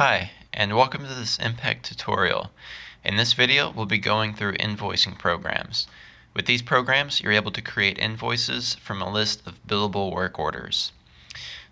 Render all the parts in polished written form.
Hi, and welcome to this Impact tutorial. In this video, we'll be going through invoicing programs. With these programs, you're able to create invoices from a list of billable work orders.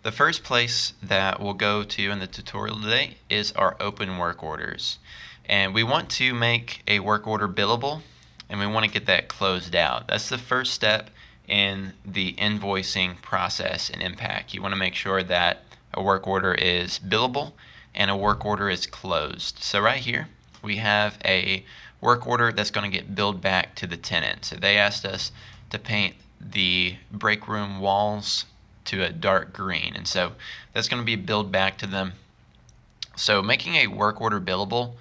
The first place that we'll go to in the tutorial today is our open work orders. And we want to make a work order billable, and we want to get that closed out. That's the first step in the invoicing process in Impact. You want to make sure that a work order is billable and a work order is closed. So right here we have a work order that's going to get billed back to the tenant. So they asked us to paint the break room walls to a dark green, and so that's going to be billed back to them. So making a work order billable,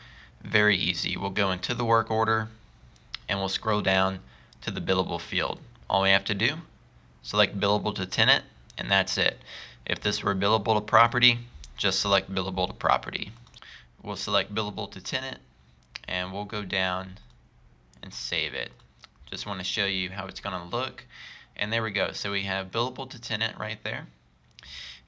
very easy. We'll go into the work order and we'll scroll down to the billable field. All we have to do, select billable to tenant, and that's it. If this were billable to property, just select billable to property. We'll select billable to tenant and we'll go down and save it. Just want to show you how it's going to look. And there we go. So we have billable to tenant right there.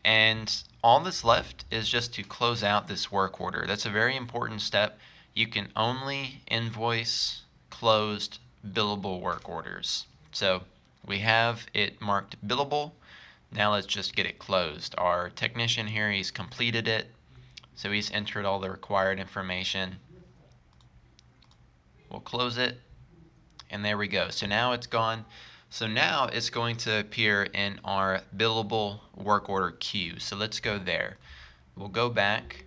And all that's left is just to close out this work order. That's a very important step. You can only invoice closed billable work orders. So we have it marked billable. Now let's just get it closed. Our technician here, he's completed it. So he's entered all the required information. We'll close it. And there we go. So now it's gone. So now it's going to appear in our billable work order queue. So let's go there. We'll go back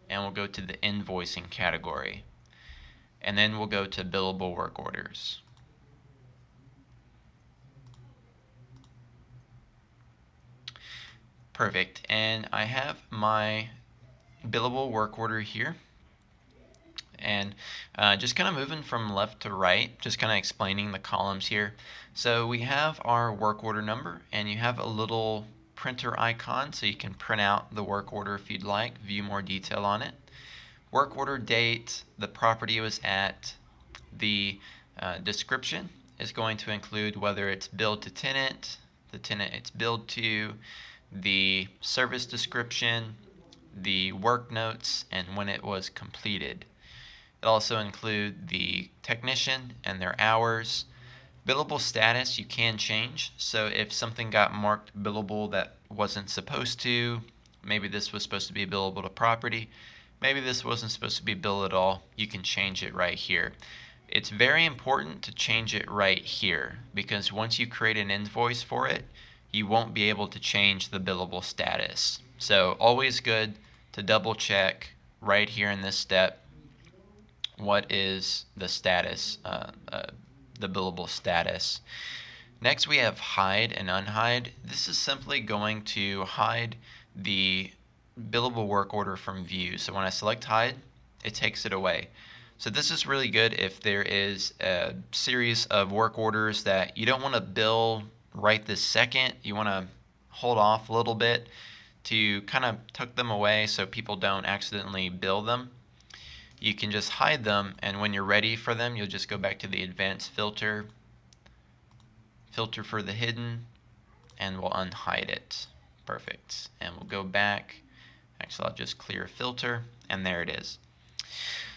and we'll go to the invoicing category. And then we'll go to billable work orders. Perfect. And I have my billable work order here. And just kind of moving from left to right, just kind of explaining the columns here. So we have our work order number, and you have a little printer icon so you can print out the work order if you'd like, view more detail on it. Work order date, the property it was at, the description is going to include whether it's billed to tenant, the tenant it's billed to, the service description, the work notes, and when it was completed. It'll also include the technician and their hours. Billable status you can change. So if something got marked billable that wasn't supposed to, maybe this was supposed to be billable to property, maybe this wasn't supposed to be billed at all, you can change it right here. It's very important to change it right here because once you create an invoice for it, you won't be able to change the billable status. So always good to double check right here in this step what is the status, the billable status. Next we have hide and unhide. This is simply going to hide the billable work order from view. So when I select hide, it takes it away. So this is really good if there is a series of work orders that you don't want to bill right this second. You want to hold off a little bit to kind of tuck them away so people don't accidentally bill them. You can just hide them, and when you're ready for them, you'll just go back to the advanced filter, filter for the hidden, and we'll unhide it. Perfect. And we'll go back. Actually, I'll just clear filter, and there it is.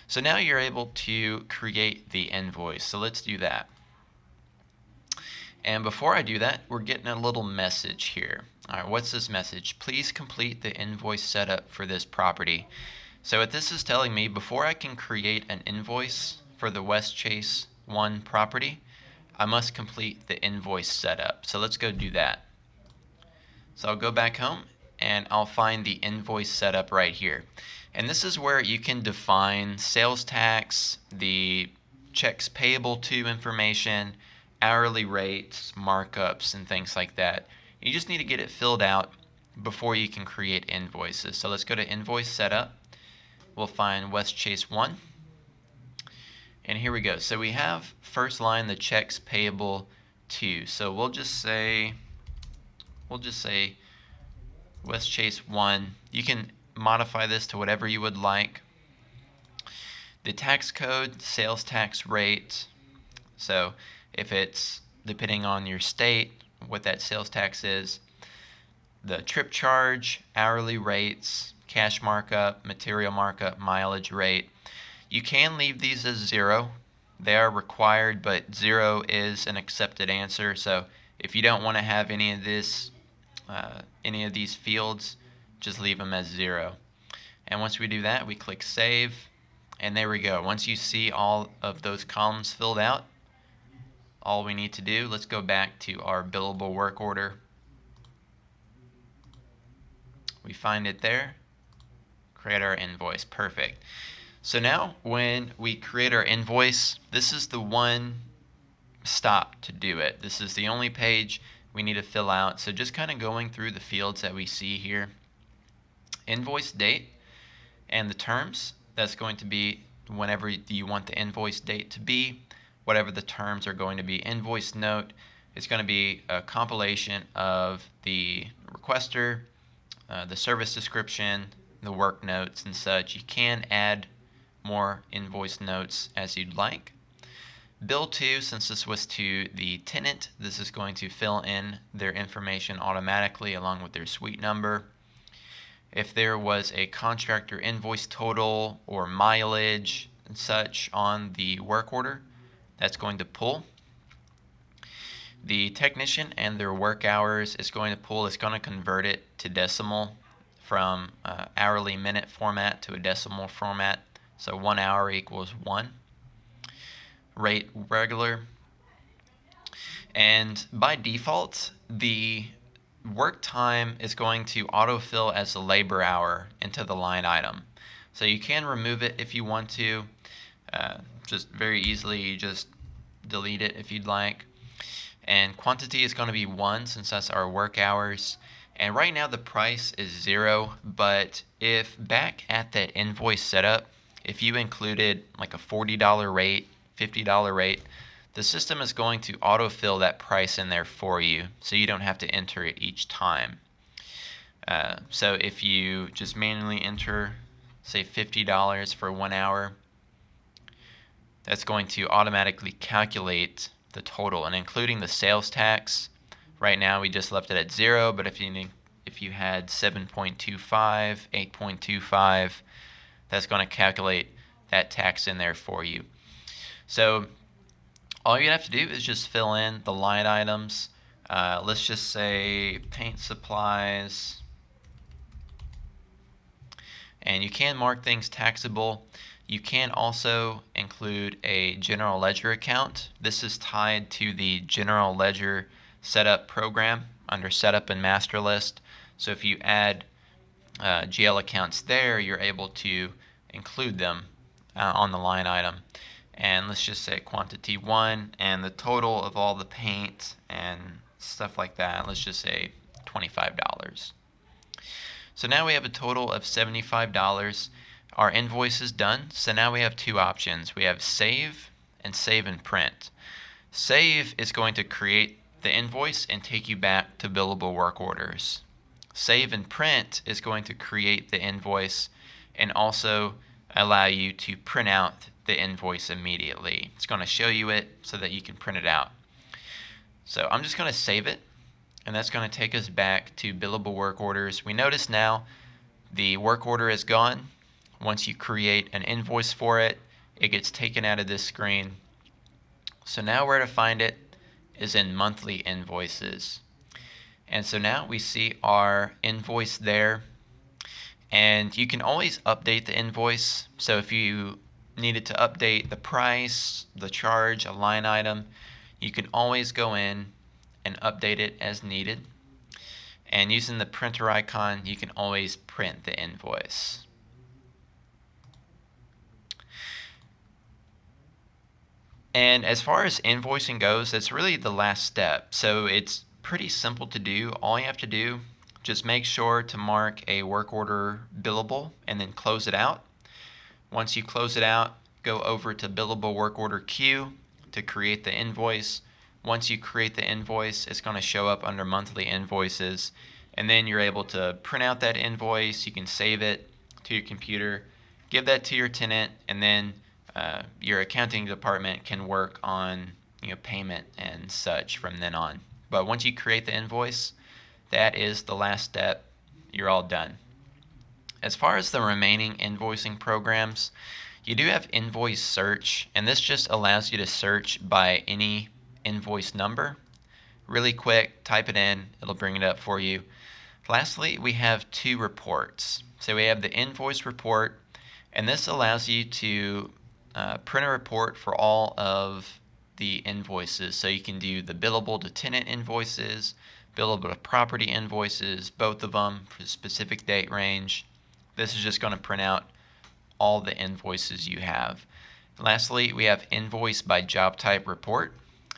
So now you're able to create the invoice. So let's do that. And before I do that, we're getting a little message here. All right, what's this message? Please complete the invoice setup for this property. So what this is telling me, before I can create an invoice for the West Chase 1 property, I must complete the invoice setup. So let's go do that. So I'll go back home and I'll find the invoice setup right here. And this is where you can define sales tax, the checks payable to information, hourly rates, markups, and things like that. You just need to get it filled out before you can create invoices. So let's go to invoice setup. We'll find West Chase 1. And here we go. So we have first line the checks payable to. So we'll just say West Chase 1. You can modify this to whatever you would like. The tax code, sales tax rate. So if it's depending on your state, what that sales tax is. The trip charge, hourly rates, cash markup, material markup, mileage rate. You can leave these as 0. They are required, but 0 is an accepted answer. So if you don't want to have any of these fields, just leave them as 0. And once we do that, we click Save, and there we go. Once you see all of those columns filled out, all we need to do, let's go back to our billable work order. We find it there, create our invoice. Perfect. So now when we create our invoice, this is the one stop to do it. This is the only page we need to fill out. So just kind of going through the fields that we see here. Invoice date and the terms, that's going to be whenever you want the invoice date to be, whatever the terms are going to be. Invoice note is going to be a compilation of the requester, the service description, the work notes and such. You can add more invoice notes as you'd like. Bill to, since this was to the tenant, this is going to fill in their information automatically along with their suite number. If there was a contractor invoice total or mileage and such on the work order, that's going to pull. The technician and their work hours is going to pull. It's going to convert it to decimal from hourly minute format to a decimal format. So 1 hour equals 1. Rate regular. And by default, the work time is going to autofill as a labor hour into the line item. So you can remove it if you want to. Just very easily, you just delete it if you'd like. And quantity is going to be 1 since that's our work hours. And right now the price is 0, but if back at that invoice setup, if you included like a $40 rate, $50 rate, the system is going to autofill that price in there for you, so you don't have to enter it each time. So if you just manually enter, say $50 for 1 hour, that's going to automatically calculate the total, and including the sales tax. Right now we just left it at 0, but if you had 7.25, 8.25, that's going to calculate that tax in there for you. So all you have to do is just fill in the line items. Let's just say paint supplies. And you can mark things taxable. You can also include a general ledger account. This is tied to the general ledger setup program under setup and master list. So if you add GL accounts there, you're able to include them on the line item. And let's just say quantity 1 and the total of all the paint and stuff like that, let's just say $25. So now we have a total of $75. Our invoice is done. So now we have two options. We have save and save and print. Save is going to create the invoice and take you back to billable work orders. Save and print is going to create the invoice and also allow you to print out the invoice immediately. It's going to show you it so that you can print it out. So I'm just going to save it, and that's going to take us back to billable work orders. We notice now the work order is gone. Once you create an invoice for it, it gets taken out of this screen. So now where to find it is in monthly invoices. And so now we see our invoice there. And you can always update the invoice. So if you needed to update the price, the charge, a line item, you can always go in and update it as needed. And using the printer icon, you can always print the invoice. And as far as invoicing goes, that's really the last step. So it's pretty simple to do. All you have to do, just make sure to mark a work order billable and then close it out. Once you close it out, go over to billable work order queue to create the invoice. Once you create the invoice, it's going to show up under monthly invoices, and then you're able to print out that invoice. You can save it to your computer, give that to your tenant, and then your accounting department can work on payment and such from then on. But once you create the invoice, that is the last step. You're all done. As far as the remaining invoicing programs, you do have Invoice Search, and this just allows you to search by any invoice number. Really quick, type it in, it'll bring it up for you. Lastly, we have two reports. So we have the Invoice Report, and this allows you to print a report for all of the invoices. So you can do the billable to tenant invoices, billable to property invoices, both of them for a specific date range. This is just going to print out all the invoices you have. Lastly, we have Invoice by Job Type Report,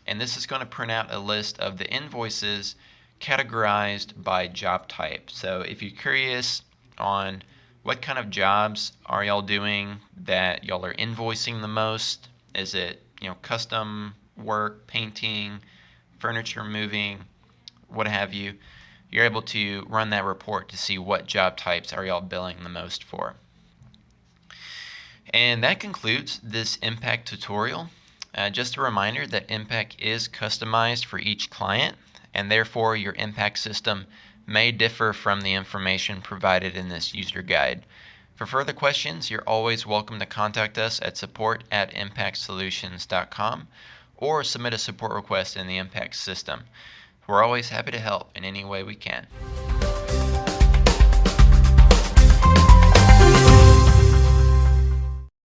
and this is going to print out a list of the invoices categorized by job type. So if you're curious on what kind of jobs are y'all doing that y'all are invoicing the most, is it custom work, painting, furniture moving, what have you, you're able to run that report to see what job types are y'all billing the most for. And that concludes this Impact tutorial. Just a reminder that Impact is customized for each client, and therefore your Impact system may differ from the information provided in this user guide. For further questions, you're always welcome to contact us at support@impactsolutions.com or submit a support request in the Impact system. We're always happy to help in any way we can.